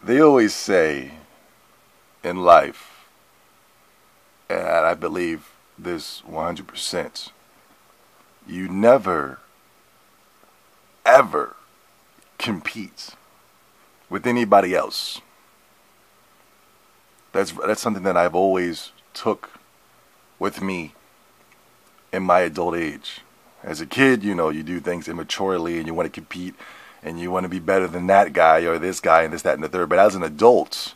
They always say in life, and I believe this 100%, you never, ever compete with anybody else. That's something that I've always took with me in my adult age. As a kid, you do things immaturely and you want to compete and you want to be better than that guy or this guy and this, that, and the third. But as an adult,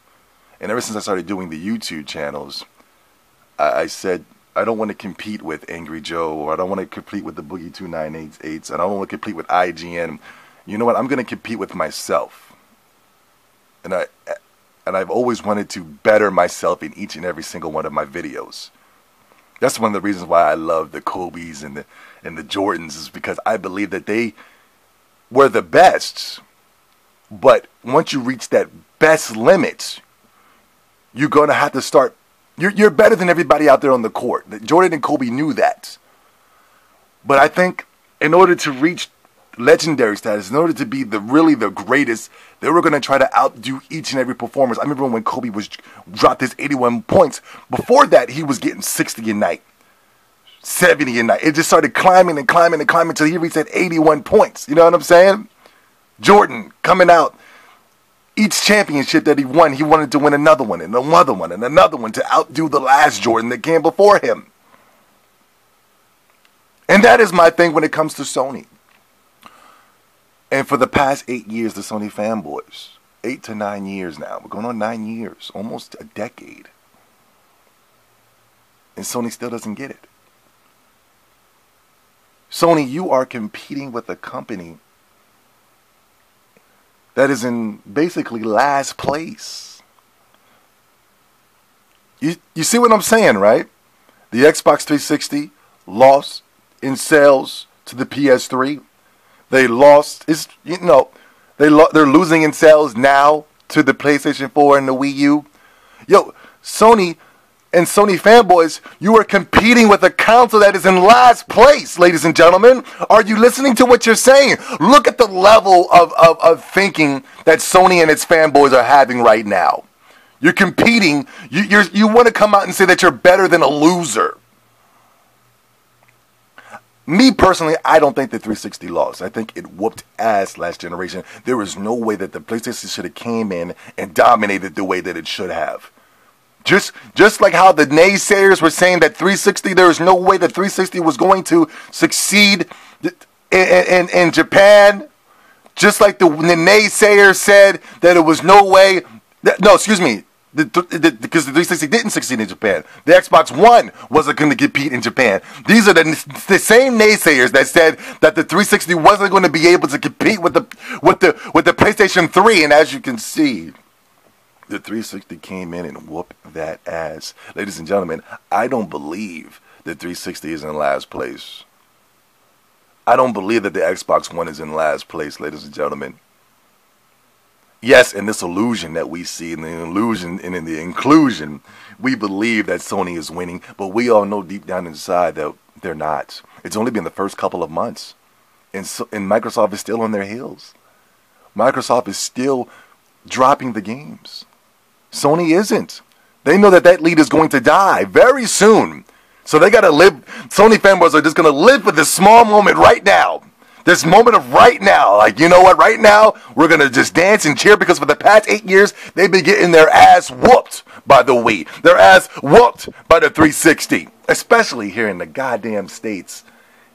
and ever since I started doing the YouTube channels, I said, I don't want to compete with Angry Joe, or I don't want to compete with the Boogie 2988s, and I don't want to compete with IGN. You know what? I'm going to compete with myself. And I've always wanted to better myself in each and every single one of my videos. That's one of the reasons why I love the Kobe's and the Jordans, is because I believe that they were the best. But once you reach that best limit, you're going to have to start. You're better than everybody out there on the court. Jordan and Kobe knew that. But I think in order to reach legendary status, in order to be really the greatest, they were going to try to outdo each and every performance. I remember when Kobe dropped his 81 points. Before that, he was getting 60 a night, 70 a night. It just started climbing and climbing and climbing until he reached that 81 points. You know what I'm saying? Jordan coming out. Each championship that he won, he wanted to win another one and another one and another one to outdo the last Jordan that came before him. And that is my thing when it comes to Sony. And for the past 8 years, the Sony fanboys, 8 to 9 years now, we're going on 9 years, almost a decade. And Sony still doesn't get it. Sony, you are competing with a company that is in basically last place. You see what I'm saying, right? The Xbox 360 lost in sales to the PS3. They lost. They're losing in sales now to the PlayStation 4 and the Wii U. Yo, Sony and Sony fanboys, you are competing with a console that is in last place, ladies and gentlemen. Are you listening to what you're saying? Look at the level of thinking that Sony and its fanboys are having right now. You're competing. You want to come out and say that you're better than a loser. Me personally, I don't think the 360 lost. I think it whooped ass last generation. There is no way that the PlayStation should have came in and dominated the way that it should have. Just like how the naysayers were saying that 360, there is no way that 360 was going to succeed in Japan. Just like the naysayers said that it was no way. No, excuse me. Because the 360 didn't succeed in Japan. The Xbox One wasn't going to compete in Japan. These are the same naysayers that said that the 360 wasn't going to be able to compete with the PlayStation 3. And as you can see, the 360 came in and whooped that ass. Ladies and gentlemen, I don't believe the 360 is in last place. I don't believe that the Xbox One is in last place, ladies and gentlemen. Yes, in this illusion that we see, in the illusion and in the inclusion, we believe that Sony is winning, but we all know deep down inside that they're not. It's only been the first couple of months, and Microsoft is still on their heels. Microsoft is still dropping the games. Sony isn't. They know that lead is going to die very soon. So they got to live. Sony fanboys are just going to live for this small moment right now. This moment of right now. Like, you know what? Right now, we're going to just dance and cheer because for the past 8 years, they've been getting their ass whooped by the Wii. Their ass whooped by the 360. Especially here in the goddamn States.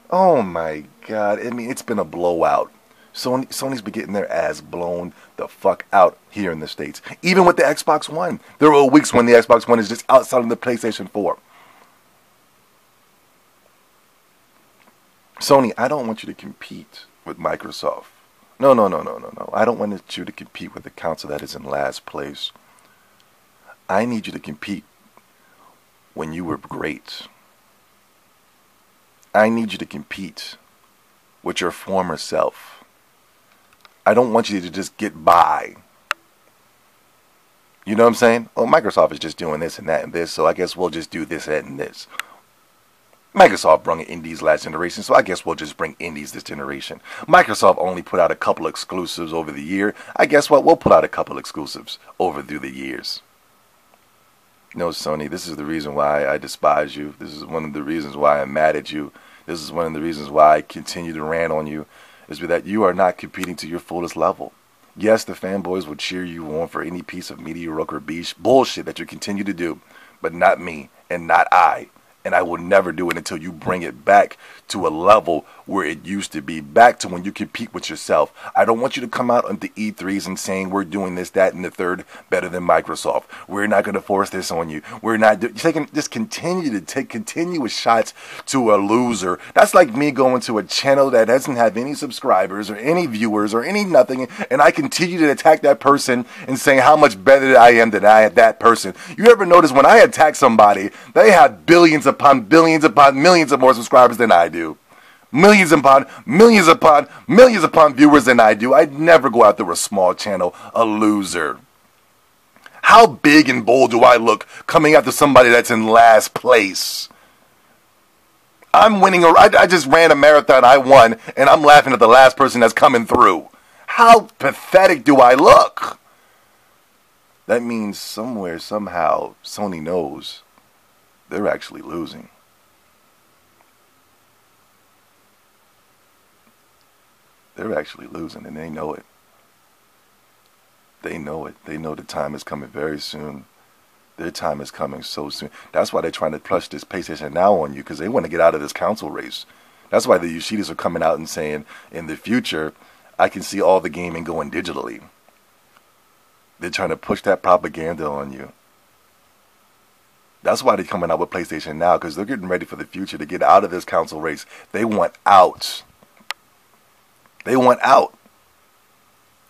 Oh my God. I mean, it's been a blowout. Sony's been getting their ass blown the fuck out here in the States. Even with the Xbox One. There were weeks when the Xbox One is just outside of the PlayStation 4. Sony, I don't want you to compete with Microsoft. No. I don't want you to compete with the console that is in last place. I need you to compete when you were great. I need you to compete with your former self. I don't want you to just get by. You know what I'm saying? Oh, Microsoft is just doing this and that and this, so I guess we'll just do this, that, and this. Microsoft brought indies last generation, so I guess we'll just bring indies this generation. Microsoft only put out a couple exclusives over the year. I guess what? We'll put out a couple exclusives through the years. No, Sony, this is the reason why I despise you. This is one of the reasons why I'm mad at you. This is one of the reasons why I continue to rant on you, is that you are not competing to your fullest level. Yes, the fanboys will cheer you on for any piece of mediocre bullshit that you continue to do, but not me and not I. And I will never do it until you bring it back to a level where it used to be, back to when you compete with yourself. I don't want you to come out on the E3s and saying we're doing this, that, and the third better than Microsoft. We're not going to force this on you. We're not just continue to take continuous shots to a loser. That's like me going to a channel that doesn't have any subscribers or any viewers or any nothing, and I continue to attack that person and saying how much better I am than that person. You ever notice when I attack somebody, they have billions upon billions upon millions of more subscribers than I do. Millions upon millions upon millions upon viewers than I do. I'd never go after a small channel, a loser. How big and bold do I look coming after somebody that's in last place? I'm winning. I just ran a marathon. I won, and I'm laughing at the last person that's coming through. How pathetic do I look? That means somewhere, somehow, Sony knows they're actually losing. They're actually losing, and they know it. They know it. They know the time is coming very soon. Their time is coming so soon. That's why they're trying to push this PlayStation Now on you, because they want to get out of this console race. That's why the Yoshidas are coming out and saying, in the future, I can see all the gaming going digitally. They're trying to push that propaganda on you. That's why they're coming out with PlayStation Now, because they're getting ready for the future to get out of this console race. They want out. They want out.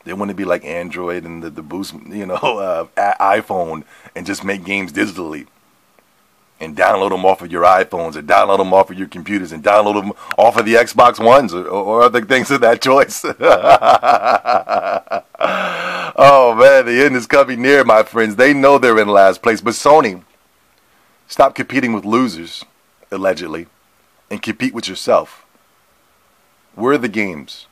They want to be like Android and the boost, iPhone, and just make games digitally. And download them off of your iPhones, and download them off of your computers, and download them off of the Xbox Ones, or other things of that choice. Oh man, the end is coming near, my friends. They know they're in last place. But Sony, stop competing with losers, allegedly, and compete with yourself. Where are the games?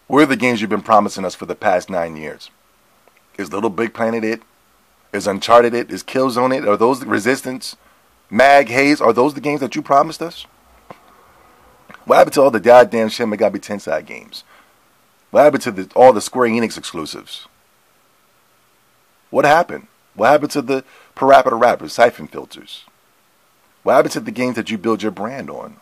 Where are the games you've been promising us for the past 9 years? Is Little Big Planet it? Is Uncharted it? Is Killzone it? Are those the Resistance? Mag, Haze? Are those the games that you promised us? What happened to all the goddamn Shin Megami Tensei games? What happened to all the Square Enix exclusives? What happened? What happened to the Parappa the Rapper, Siphon Filters? What happened to the games that you build your brand on?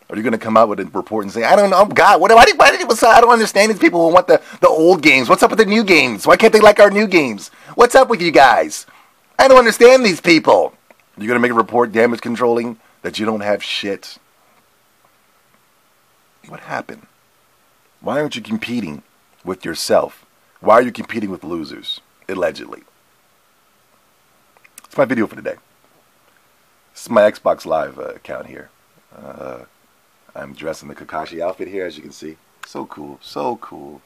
Are you going to come out with a report and say, I don't know, God, why I don't understand these people who want the old games. What's up with the new games? Why can't they like our new games? What's up with you guys? I don't understand these people. You're going to make a report damage controlling that you don't have shit? What happened? Why aren't you competing with yourself? Why are you competing with losers, allegedly? It's my video for today. This is my Xbox Live account here. I'm dressed in the Kakashi outfit here, as you can see. So cool, so cool.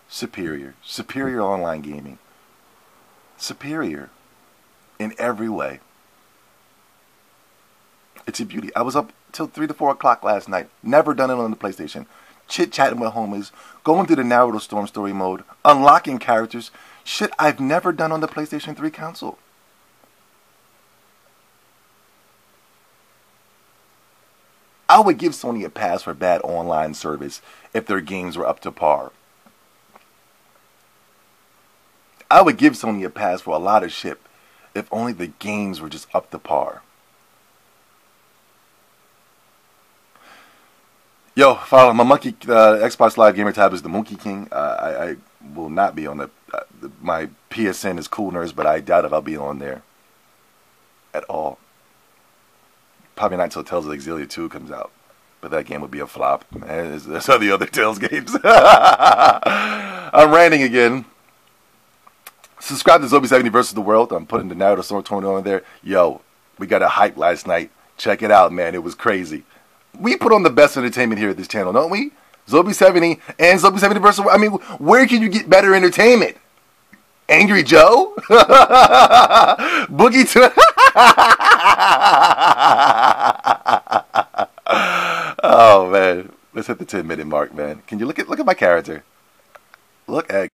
Superior. Superior online gaming. Superior in every way. It's a beauty. I was up till 3 to 4 o'clock last night. Never done it on the PlayStation. Chit-chatting with homies. Going through the Naruto Storm story mode. Unlocking characters. Shit I've never done on the PlayStation 3 console. I would give Sony a pass for bad online service if their games were up to par. I would give Sony a pass for a lot of shit if only the games were just up to par. Yo, follow my monkey Xbox Live Gamer tab is the Monkey King. I will not be on the my PSN is Cool Nerds, but I doubt if I'll be on there at all. Probably not until Tales of Exilia 2 comes out. But that game would be a flop. Man, there's all the other Tales games. I'm ranting again. Subscribe to Zombie70 vs. the World. I'm putting the Naruto Sword Tournament on there. Yo, we got a hype last night. Check it out, man. It was crazy. We put on the best entertainment here at this channel, don't we? Zombie70 and Zombie70 vs. the World. I mean, where can you get better entertainment? Angry Joe? Boogie to Oh man. Let's hit the 10-minute mark, man. Can you look at my character? Look at